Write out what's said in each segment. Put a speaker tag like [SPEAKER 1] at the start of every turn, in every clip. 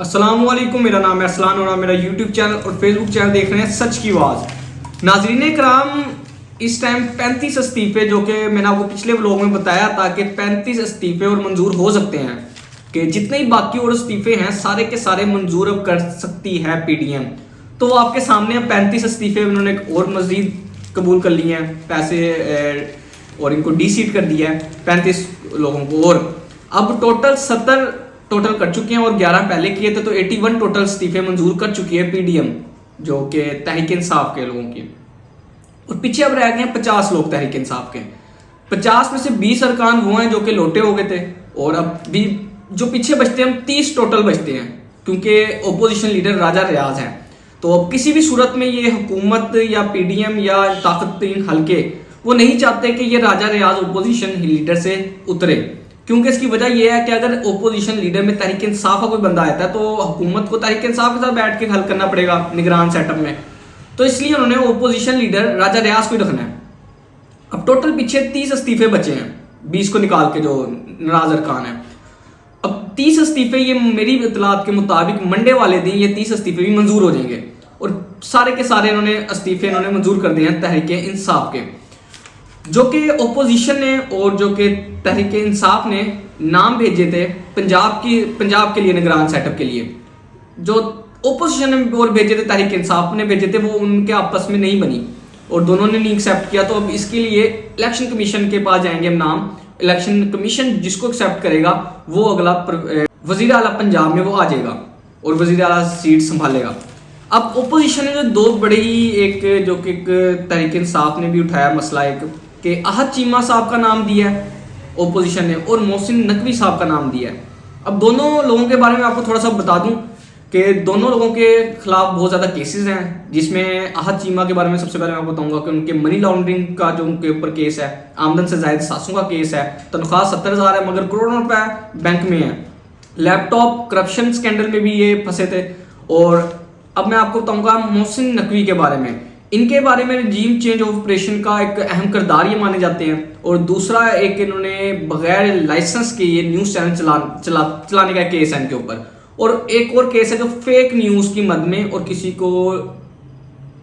[SPEAKER 1] अस्सलामुअलैकुम, मेरा नाम है असलान और आप मेरा यूट्यूब चैनल और फेसबुक चैनल देख रहे हैं सच की आवाज़। नाजरीन कराम, इस टाइम 35 इस्तीफे, जो कि मैंने आपको पिछले व्लॉग में बताया था कि 35 इस्तीफे और मंजूर हो सकते हैं, कि जितने ही बाकी और इस्तीफे हैं सारे के सारे मंजूर अब कर सकती है पीडीएम। तो वो आपके सामने अब 35 इस्तीफे उन्होंने और मजीद कबूल कर लिए हैं पैसे और इनको डीसीट कर दिया है 35 लोगों को। और अब टोटल 70 टोटल कर चुके हैं और 11 पहले किए थे, तो 81 टोटल इस्तीफे मंजूर कर चुकी है पीडीएम, जो कि तहरीक इंसाफ के लोगों की। और पीछे अब रह गए हैं 50 लोग तहरीक इंसाफ के। 50 में से 20 अरकान वो हैं जो कि लोटे हो गए थे, और अब भी जो पीछे बचते हैं 30 टोटल बचते हैं, क्योंकि ओपोजिशन लीडर राजा रियाज हैं। तो अब किसी भी सूरत में ये हुकूमत या पीडीएम या ताकतरीन हल्के वो नहीं चाहते कि ये राजा रियाज ओपोजिशन लीडर से उतरे, क्योंकि इसकी वजह यह है कि अगर ओपोजिशन लीडर में तहरीक इंसाफ का कोई बंदा आता है तो हुकूमत को तहरीक इंसाफ के साथ बैठ के हल करना पड़ेगा निगरान सेटअप में। तो इसलिए उन्होंने ओपोजिशन लीडर राजा रियाज को ही रखना है। अब टोटल पीछे 30 इस्तीफे बचे हैं, 20 को निकाल के जो नाराज अरकान है। अब 30 इस्तीफे, ये मेरी इतलात के मुताबिक मंडे वाले दिन ये 30 इस्तीफे भी मंजूर हो जाएंगे, और सारे के सारे इस्तीफे मंजूर कर दिए हैं तहरीक इंसाफ के। जो कि ओपोजिशन ने और जो कि तहरीक इंसाफ ने नाम भेजे थे पंजाब के लिए निगरान सेटअप के लिए, जो ओपोजिशन ने और भेजे थे तहरीक इंसाफ ने भेजे थे, वो उनके आपस में नहीं बनी और दोनों ने नहीं एक्सेप्ट किया। तो अब इसके लिए इलेक्शन कमीशन के पास जाएंगे हम नाम। इलेक्शन कमीशन जिसको एक्सेप्ट करेगा वो अगला वजीर आला पंजाब में वो आ जाएगा और वजीर आला सीट संभालेगा। अब ओपोजिशन ने जो दो बड़े ही एक जो कि तहरीक इंसाफ ने भी उठाया मसला, एक कि अहद चीमा साहब का नाम दिया है ओपोजिशन ने और मोहसिन नकवी साहब का नाम दिया है। अब दोनों लोगों के बारे में आपको थोड़ा सा बता दूं कि दोनों लोगों के खिलाफ बहुत ज़्यादा केसेस हैं, जिसमें अहद चीमा के बारे में सबसे पहले मैं आपको बताऊंगा कि उनके मनी लॉन्ड्रिंग का जो उनके ऊपर केस है, आमदन से जायद सासों का केस है, तनख्वाह 70,000 है मगर करोड़ों रुपए बैंक में है, लैपटॉप करप्शन स्कैंडल में भी ये फंसे थे। और अब मैं आपको बताऊंगा मोहसिन नकवी के बारे में। इनके बारे में रजीम चेंज ऑपरेशन का एक अहम किरदार ये माने जाते हैं, और दूसरा एक इन्होंने बगैर लाइसेंस के ये न्यूज़ चैनल चलाने का केस है इनके ऊपर, और एक और केस है जो फेक न्यूज़ की मद में और किसी को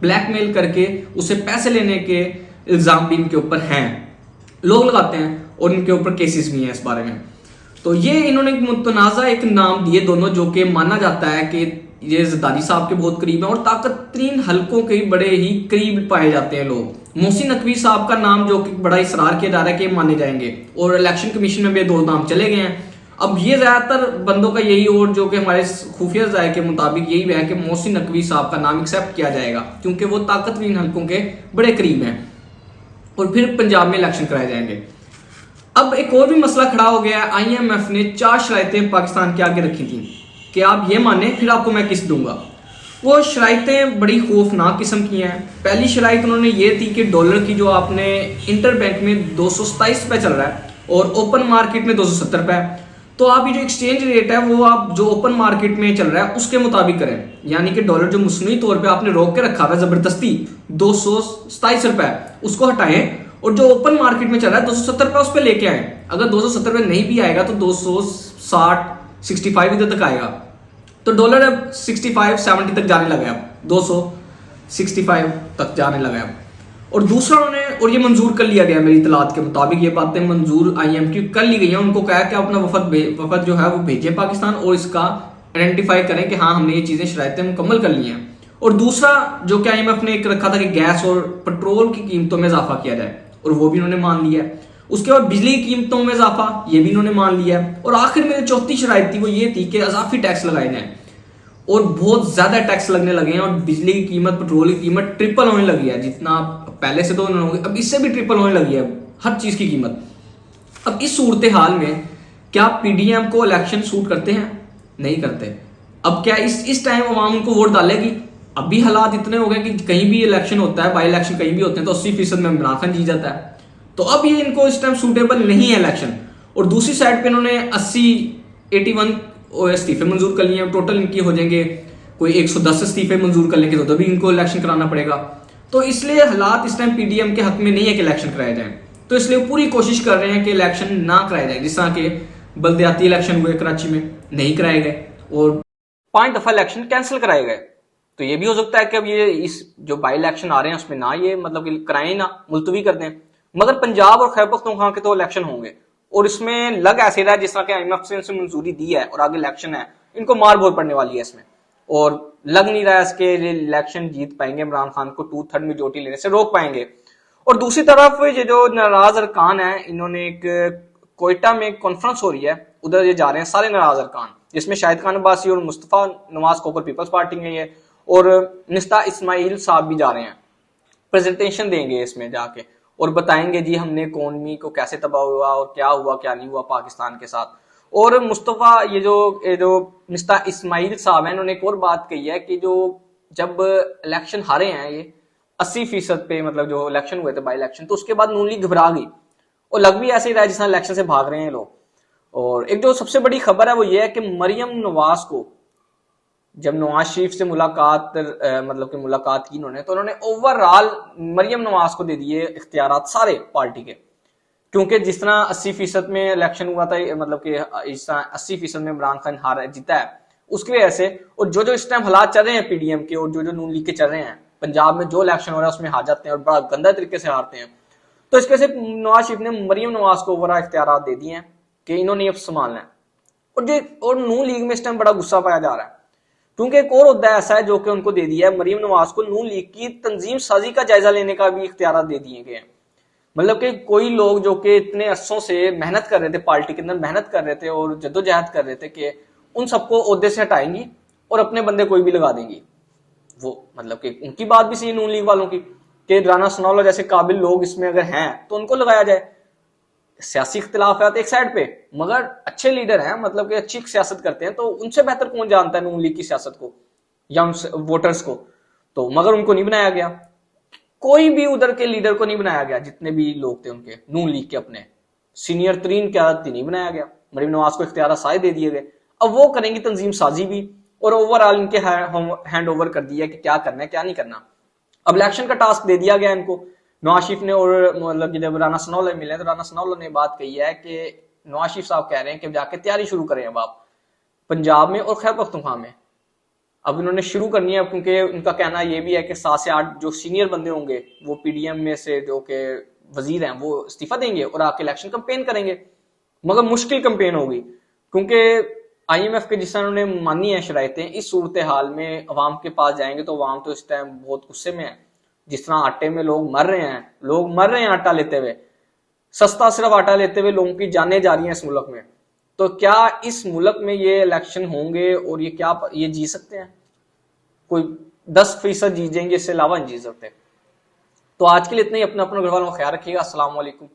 [SPEAKER 1] ब्लैकमेल करके उसे पैसे लेने के इल्ज़ाम भी इनके ऊपर हैं, लोग लगाते हैं, और इनके ऊपर केसेस भी हैं इस बारे में। तो ये इन्होंने मुतनाज़ा एक नाम दिए दोनों, जो कि माना जाता है कि ये जरदारी साहब के बहुत करीब हैं और ताकतरीन हलकों के बड़े ही करीब पाए जाते हैं लोग। मोहसिन नकवी साहब का नाम जो कि बड़ा इसरार किया जा रहा है कि माने जाएंगे, और इलेक्शन कमीशन में भी दो नाम चले गए हैं। अब ये ज़्यादातर बंदों का यही, और जो कि हमारे खुफिया ज़ाय के मुताबिक यही है कि मोहसिन नकवी साहब का नाम एक्सेप्ट किया जाएगा, क्योंकि वो ताकतरीन हलकों के बड़े करीब हैं, और फिर पंजाब में इलेक्शन कराए जाएंगे। अब एक और भी मसला खड़ा हो गया है। IMF ने 4 शराइतें पाकिस्तान के आगे रखी थी कि आप ये माने फिर आपको मैं किस्त दूंगा। वो शराइतें बड़ी खौफनाक किस्म की हैं। पहली शराइत उन्होंने ये थी कि डॉलर की जो आपने इंटर बैंक में 227 रुपये चल रहा है और ओपन मार्केट में 270 रुपये, तो आप ये जो एक्सचेंज रेट है वो आप जो ओपन मार्केट में चल रहा है उसके मुताबिक करें, यानी कि डॉलर जो मसनूई तौर पे आपने रोक के रखा हुआ है ज़बरदस्ती 227 रुपये, उसको हटाएं, और जो ओपन मार्केट में चल रहा है 270 रुपये उस पर लेके आए। अगर 270 रुपये नहीं भी आएगा तो 260-65 इधर तक आएगा, तो डॉलर अब 65-70 तक जाने लगा है, अब 265 तक जाने लगा है। और दूसरा उन्होंने, और ये मंजूर कर लिया गया मेरी इतलात के मुताबिक, ये बातें मंजूर IMF की कर ली गई हैं। उनको कहा कि अपना वफद जो है वो भेजें पाकिस्तान और इसका आइडेंटिफाई करें कि हाँ हमने ये चीज़ें शराइतें मुकम्मल कर ली हैं। और दूसरा जो कि IMF ने एक रखा था कि गैस और पेट्रोल की कीमतों में इजाफा किया जाए, और वो भी उन्होंने मान लिया है। उसके बाद बिजली की कीमतों में इजाफा, ये भी इन्होंने मान लिया है। और आखिर में जो चौथी शराइत थी वो ये थी कि इजाफी टैक्स लगाए जाएँ, और बहुत ज़्यादा टैक्स लगने लगे हैं, और बिजली की कीमत, पेट्रोल की कीमत ट्रिपल होने लगी है, जितना पहले से तो अब इससे भी ट्रिपल होने लगी है हर चीज़ की कीमत। अब इस सूरत हाल में क्या पीडीएम को इलेक्शन सूट करते हैं? नहीं करते। अब क्या इस टाइम अवाम उनको वोट डालेगी? अब भी हालात इतने हो गए कि कहीं भी इलेक्शन होता है, बाई इलेक्शन कहीं भी होते हैं तो 80% में इमरान खान जीत जाता है। तो अब ये इनको इस टाइम सूटेबल नहीं है इलेक्शन। और दूसरी साइड पे इन्होंने 81 इस्तीफे मंजूर कर लिए, टोटल इनकी हो जाएंगे कोई 110 इस्तीफे मंजूर कर लेंगे, तो तभी इनको इलेक्शन कराना पड़ेगा। तो इसलिए हालात इस टाइम पीडीएम के हक में नहीं है कि इलेक्शन कराए जाए, तो इसलिए पूरी कोशिश कर रहे हैं कि इलेक्शन ना कराए जाए। जिस तरह के बल्दियाती इलेक्शन हुए कराची में, नहीं कराए गए, और 5 दफा इलेक्शन कैंसिल कराए गए। तो ये भी हो सकता है कि अब ये इस जो बाई इलेक्शन आ रहे हैं उसमें ना ये मतलब कि कराएं ना, मुलतवी कर दें। मगर पंजाब और खैबर पख्तूनख्वा के तो इलेक्शन होंगे और इसमें लग ऐसे रहा है जिस तरह के IMF से मंजूरी दी है और आगे इलेक्शन है, इनको मार बहुत पड़ने वाली है इसमें। और लग नहीं रहा है इसके इलेक्शन जीत पाएंगे, इमरान खान को 2/3 मेजोरिटी लेने से रोक पाएंगे। और दूसरी तरफ ये जो नाराज अरकान है, इन्होंने एक कोयटा में कॉन्फ्रेंस हो रही है, उधर ये जा रहे हैं सारे नाराज अरकान, जिसमें शाहिद खान अब्बासी और मुस्तफा नवाज खोखर पीपल्स पार्टी में ये और निस्ता इस्माइल साहब भी जा रहे हैं। प्रेजेंटेशन देंगे इसमें जाके और बताएंगे जी हमने इकोनॉमी को कैसे तबाह हुआ और क्या हुआ क्या नहीं हुआ पाकिस्तान के साथ। और मुस्तफा ये जो निस्ता इस्माइल साहब है, इन्होंने एक और बात कही है कि जो जब इलेक्शन हारे हैं ये 80% पे, मतलब जो इलेक्शन हुए थे बाई इलेक्शन, तो उसके बाद नून लीग घबरा गई और लग भी ऐसे ही रहा है जिस तरह इलेक्शन से भाग रहे हैं लोग। और एक जो सबसे बड़ी खबर है वो ये है कि मरियम नवाज को जब नवाज शरीफ से मुलाकात मतलब कि मुलाकात की इन्होंने, तो उन्होंने ओवरऑल मरियम नवाज को दे दिए इख्तियारात सारे पार्टी के। क्योंकि जिस तरह 80% में इलेक्शन हुआ था, मतलब कि इस तरह 80% में इमरान खान हार जीता है, उसकी वजह से, और जो इस टाइम हालात चल रहे हैं PDM के और जो नून लीग के चल रहे हैं, पंजाब में जो इलेक्शन हो रहा है उसमें हार जाते हैं और बड़ा गंदा तरीके से हारते हैं। तो इसके से नवाज शरीफ ने मरियम नवाज को ओवरऑल इख्तियारात दे दिए हैं कि इन्होंने अब संभालना है। और नून लीग में इस टाइम बड़ा गुस्सा पाया जा रहा है, क्योंकि एक और ओहदा ऐसा है जो कि उनको दे दिया है मरियम नवाज को, नून लीग की तंजीम साजी का जायजा लेने का भी इख्तियार दे दिए गए हैं। मतलब कि कोई लोग जो कि इतने अरसों से मेहनत कर रहे थे, पार्टी के अंदर मेहनत कर रहे थे और जद्दोजहद कर रहे थे, कि उन सबको ओहदे से हटाएंगी और अपने बंदे कोई भी लगा देंगी। वो मतलब कि उनकी बात भी सही नून लीग वालों की कि राना सनाउल्लाह जैसे काबिल लोग इसमें अगर हैं तो उनको लगाया जाए। सियासी इख्तिलाफ है तो एक साइड पे, मगर अच्छे लीडर हैं, मतलब कि अच्छी सियासत करते हैं, तो उनसे बेहतर कौन जानता है नून लीग की सियासत को या उन वोटर्स को। तो मगर उनको नहीं बनाया गया, कोई भी उधर के लीडर को नहीं बनाया गया, जितने भी लोग थे उनके नून लीग के अपने सीनियर तरीन क्यादत नहीं बनाया गया। मरियम नवाज को इख्तियार सारे दे दिए गए, अब वो करेंगी तंजीम साजी भी और ओवरऑल इनके हैंड ओवर कर दिया कि क्या करना है क्या नहीं करना। अब इलेक्शन का टास्क दे दिया गया इनको नवाज शरीफ ने। और मतलब जब राना सनाउल्लाह मिले तो राना सनाउल्लाह ने बात कही है कि नवाज शरीफ साहब कह रहे हैं कि जाके तैयारी शुरू करें अब आप पंजाब में और खैबर पख्तूनख्वा में। अब इन्होंने शुरू करनी है, क्योंकि उनका कहना यह भी है कि 7 से 8 जो सीनियर बंदे होंगे वो PDM में से जो कि वजीर हैं वो इस्तीफा देंगे और आके इलेक्शन कैंपेन करेंगे। मगर मुश्किल कैंपेन होगी, क्योंकि IMF के जिस तरह उन्होंने मानी है शराइतें, इस सूरत हाल में अवाम के पास जाएंगे तो अवाम तो इस टाइम बहुत गुस्से में है। जिस तरह आटे में लोग मर रहे हैं आटा लेते हुए, सस्ता सिर्फ आटा लेते हुए लोगों की जानें जा रही हैं इस मुल्क में। तो क्या इस मुल्क में ये इलेक्शन होंगे और ये जी सकते हैं? कोई 10% जीत जाएंगे, इससे अलावा नहीं जीत सकते। तो आज के लिए इतना ही। अपना घर वालों का ख्याल रखिएगा। अस्सलाम वालेकुम।